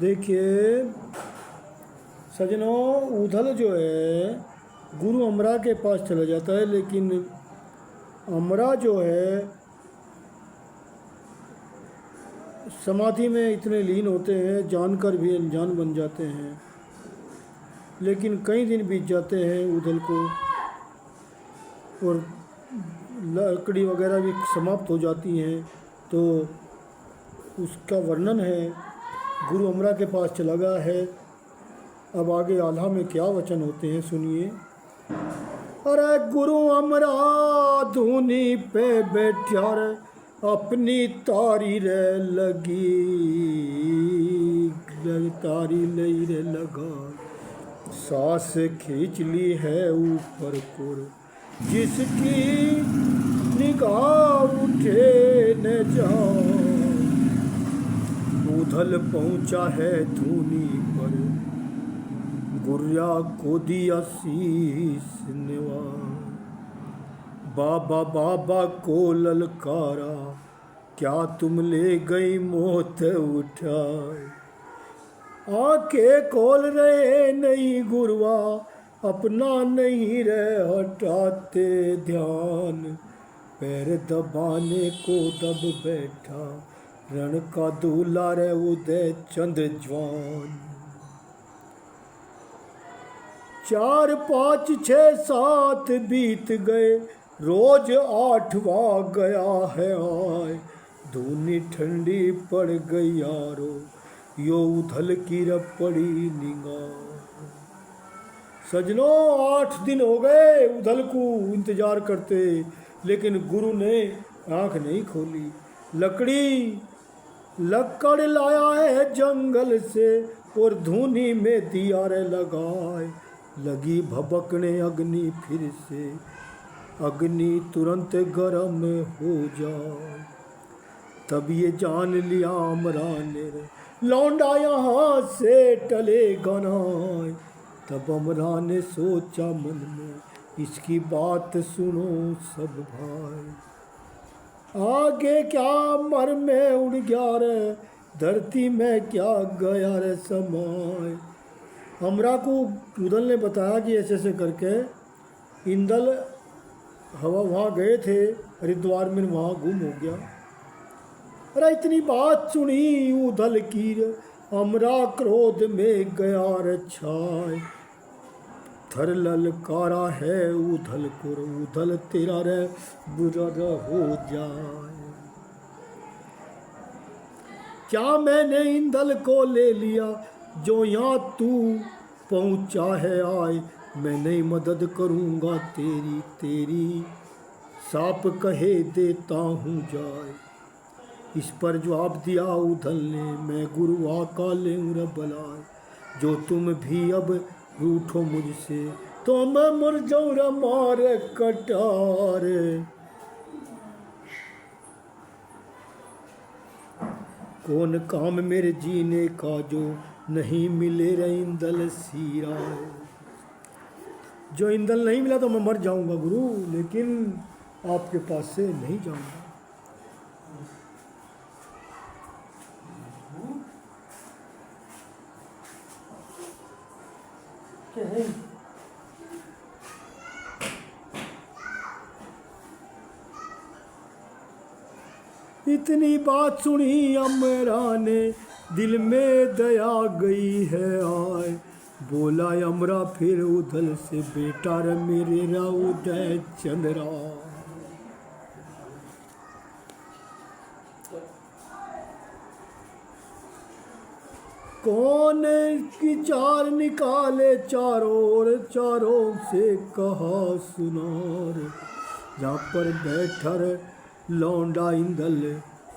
देखिए सजनों, उधल जो है गुरु अमरा के पास चला जाता है, लेकिन अमरा जो है समाधि में इतने लीन होते हैं, जानकर भी अनजान बन जाते हैं। लेकिन कई दिन बीत जाते हैं उधल को, और लकड़ी वगैरह भी समाप्त हो जाती हैं। तो उसका वर्णन है, गुरु अमरा के पास चला गया है। अब आगे आल्हा में क्या वचन होते हैं सुनिए। अरे गुरु अमरा धूनी पे बैठा रे, अपनी तारी रे लगी, तारी लई रे लगा, सांस खींच ली है ऊपर को, जिसकी निगाह उठे न जाओ। उधल पहुंचा है धूनी पर, गुर्रा को दिया शीस निवार। बाबा बाबा को ललकारा, क्या तुम ले गई मौत उठाए। आंखें खोल रहे नहीं गुरुआ, अपना नहीं रहे हटाते ध्यान। पैर दबाने को दब बैठा, रण का दूल्हा रे उदय चंद जवान। 4 5 6 7 बीत गए, रोज 8वां गया है आए। धूनी ठंडी पड़ गई यारो, यो उधल की रपड़ी निगाह। सजनों 8 दिन हो गए उधल को इंतजार करते, लेकिन गुरु ने आंख नहीं खोली। लकड़ लाया है जंगल से, और धूनी में दिया रे लगाए। लगी भभकने अग्नि फिर से, अग्नि तुरंत गर्म हो जाए। तब ये जान लिया अमरा ने, लौंडा यहाँ से टलेगा ना। तब अमरा ने सोचा मन में, इसकी बात सुनो सब भाई। आगे क्या मर में उड़ गया रे, धरती में क्या गया रे समाए। अमरा को उदल ने बताया कि ऐसे ऐसे करके इंदल हवा वहाँ गए थे हरिद्वार में, वहाँ गुम हो गया। अरे इतनी बात सुनी उदल की, अमरा क्रोध में गया रे छाए। थर ललकारा है उधल को, उधल तेरा रे बुरा हो जाए। क्या मैंने इंदल को ले लिया, जो यहाँ तू पहुँचा है आए। मैं नहीं मदद करूँगा तेरी, तेरी सांप कहे देता हूँ जाए। इस पर जवाब दिया उधल ने, मैं गुरु आका ले बलाए। जो तुम भी अब रूठो मुझसे, तो मैं मर जाऊँ मार कटार। कौन काम मेरे जीने का, जो नहीं मिले रे इंदल सीरा। जो इंदल नहीं मिला तो मैं मर जाऊंगा गुरु, लेकिन आपके पास से नहीं जाऊंगा। इतनी बात सुनी अमरा ने, दिल में दया गई है आए। बोला अमरा फिर उधल से, बेटा रे मेरे रा उदय चंद्रा। कौन की चार निकाले चारों ओर, चारों से कहा सुनार। जहाँ पर बैठा लौंडा इंदल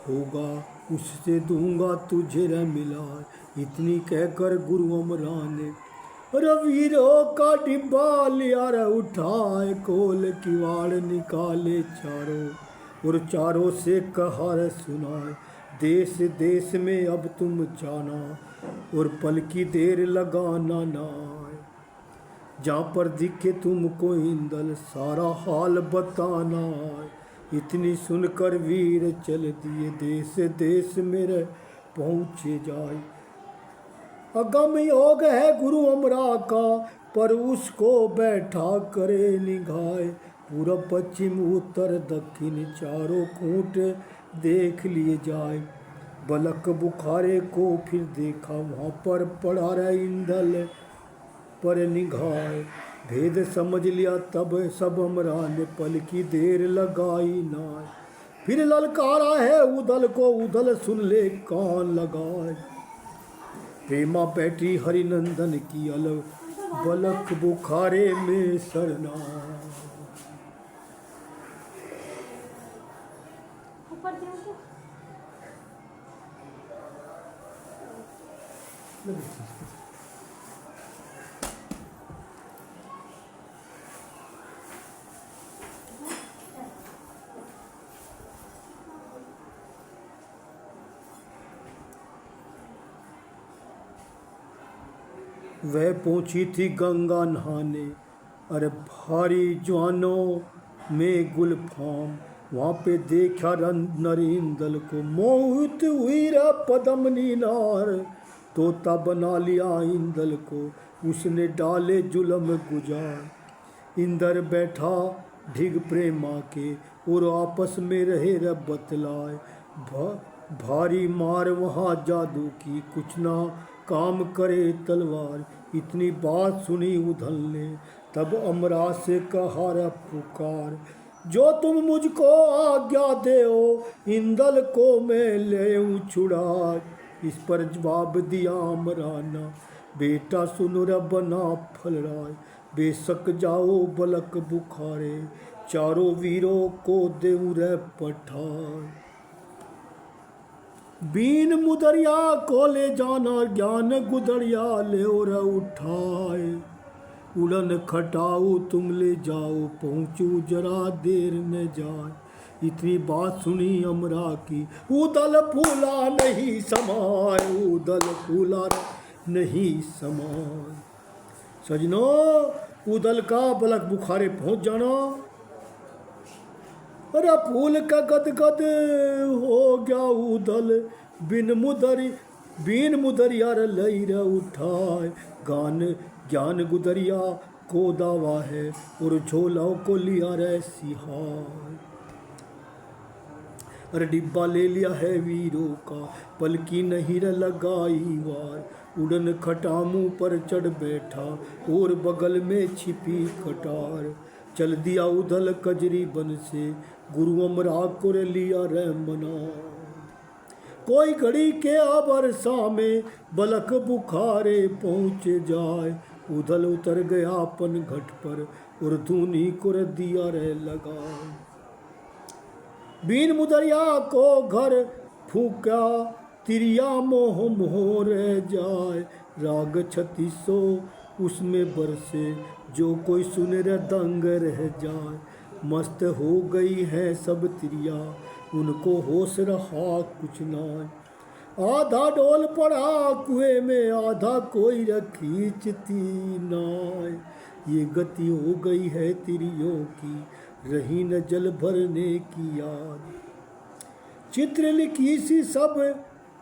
होगा, उससे दूंगा तुझे रे मिला। इतनी कहकर गुरु अमरा ने, रवीरों का डिब्बा लिया रे उठाए। खोल किवाड़ निकाले चारों, और चारों से कहा रे सुनाए। देश देश में अब तुम जाना, और पल की देर लगाना ना। जहाँ पर दिखे तुमको इंदल, सारा हाल बताना। इतनी सुनकर वीर चल दिए, देश देश मेरे पहुँचे जाए। अगम योग है गुरु अमरा का, पर उसको बैठा करे निगाहे। पूरब पश्चिम उत्तर दक्षिण चारों कूट देख लिए जाए। बलक बुखारे को फिर देखा, वहाँ पर पड़ा रहा इंदल पर निगाह। भेद समझ लिया तब सब अमरा ने, पल की देर लगाई ना। फिर ललकारा है उदल को, उदल सुन ले कान लगाए। प्रेमा बैठी हरिनंदन की अलग, बलक बुखारे में सरना। वह पहुंची थी गंगा नहाने, अरे भारी जवानों में गुलफाम। वहाँ पे देखा नरेंद्र को, मोहित हुई रे पदमनी नार। तोता बना लिया इंदल को, उसने डाले जुलम गुजार। इंदर बैठा ढिग प्रेमा के, और आपस में रहे रे बतलाए। भारी मार वहाँ जादू की, कुछ ना काम करे तलवार। इतनी बात सुनी उधल ने, तब अमरा से कहा रे पुकार। जो तुम मुझको आज्ञा दो, इंदल को मैं ले छुड़ा। इस पर जवाब दिया अमरा ना, बेटा सुन रे बना फलराय। बेशक जाओ बलक बुखारे, चारों वीरों को देऊं रे पठार। बीन मुदरिया को ले जाना, ज्ञान गुदरिया ले और उठाए। उड़न खटाऊ तुम ले जाओ, पहुँचू जरा देर न जाए। इतनी बात सुनी अमरा की, उदल फूला नहीं समाए, उदल फूला नहीं समाए। सजनो, उदल का बलक बुखारे पहुँच जाना, अरे फूल का गदगद हो गया उदल। बीन मुदरिया लई रे उठाए। ज्ञान गुदरिया को दावा है, और झोलाओं को लिया रे सिहार। अरे डिब्बा ले लिया है वीरों का, पलकी नहीं रे लगाई वार। उड़न खटामू पर चढ़ बैठा, और बगल में छिपी कटार। चल दिया उदल कजरी बन से, गुरु अमरा को लिया रे मना। कोई घड़ी के बरसा में, बलक बुखारे पहुँच जाए। उदल उतर गया अपन घट पर, और धूनी को दिया रे लगा। बीन मुदरिया को घर फूका, तिरिया मोह मोह रह जाए। राग 3600 उसमें बरसे, जो कोई सुने रे दंग रह जाए। मस्त हो गई है सब तिरिया, उनको होश रहा कुछ ना। आधा डोल पड़ा कुएं में, आधा कोई खींचती नाय। ये गति हो गई है तिरियों की, रही न जल भरने की याद। चित्र लिखी सी सब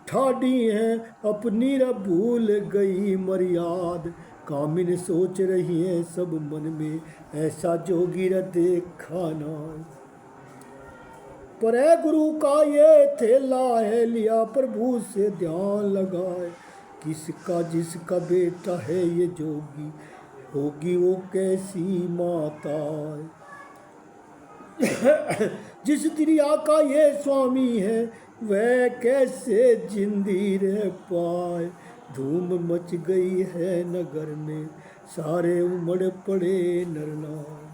ठाडी है, अपनी र भूल गई मर्याद। कामिन सोच रही है सब मन में, ऐसा जोगी र देखा ना। पर गुरु का ये थैला है, लिया प्रभु से ध्यान लगाए। किसका जिसका बेटा है ये जोगी, होगी वो कैसी माता। जिस तिरिया का ये स्वामी है, वह कैसे जिंदी रह पाए। धूम मच गई है नगर में, सारे उमड़ पड़े नर नार।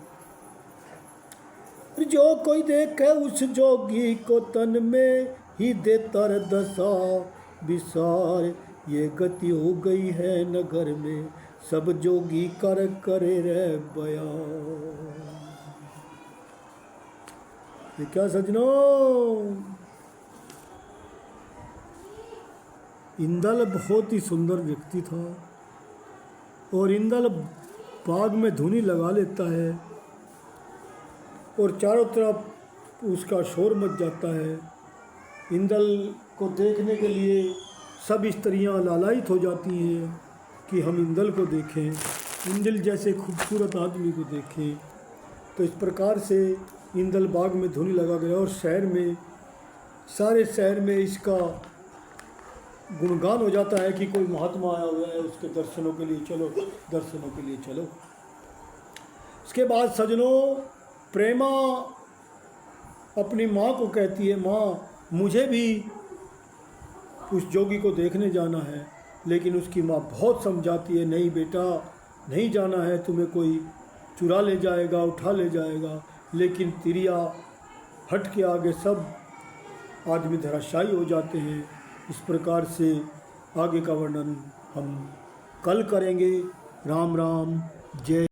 जो कोई देखे उस जोगी को, तन में ही देता रे दशा विसार। ये गति हो गई है नगर में, सब जोगी कर करे रे बयान। ये क्या सजनों, इंदल बहुत ही सुंदर व्यक्ति था, और इंदल बाग में धुनी लगा लेता है, और चारों तरफ उसका शोर मच जाता है। इंदल को देखने के लिए सब स्त्रियां लालायित हो जाती हैं कि हम इंदल को देखें, इंदल जैसे खूबसूरत आदमी को देखें। तो इस प्रकार से इंदल बाग में धुनी लगा गया और शहर में, सारे शहर में इसका गुणगान हो जाता है कि कोई महात्मा आया हुआ है, उसके दर्शनों के लिए चलो, दर्शनों के लिए चलो। इसके बाद सजनों, प्रेमा अपनी माँ को कहती है, माँ मुझे भी उस जोगी को देखने जाना है। लेकिन उसकी माँ बहुत समझाती है, नहीं बेटा नहीं जाना है, तुम्हें कोई चुरा ले जाएगा, उठा ले जाएगा। लेकिन तिरिया हट के आगे सब आदमी धराशायी हो जाते हैं। इस प्रकार से आगे का वर्णन हम कल करेंगे। राम राम, जय।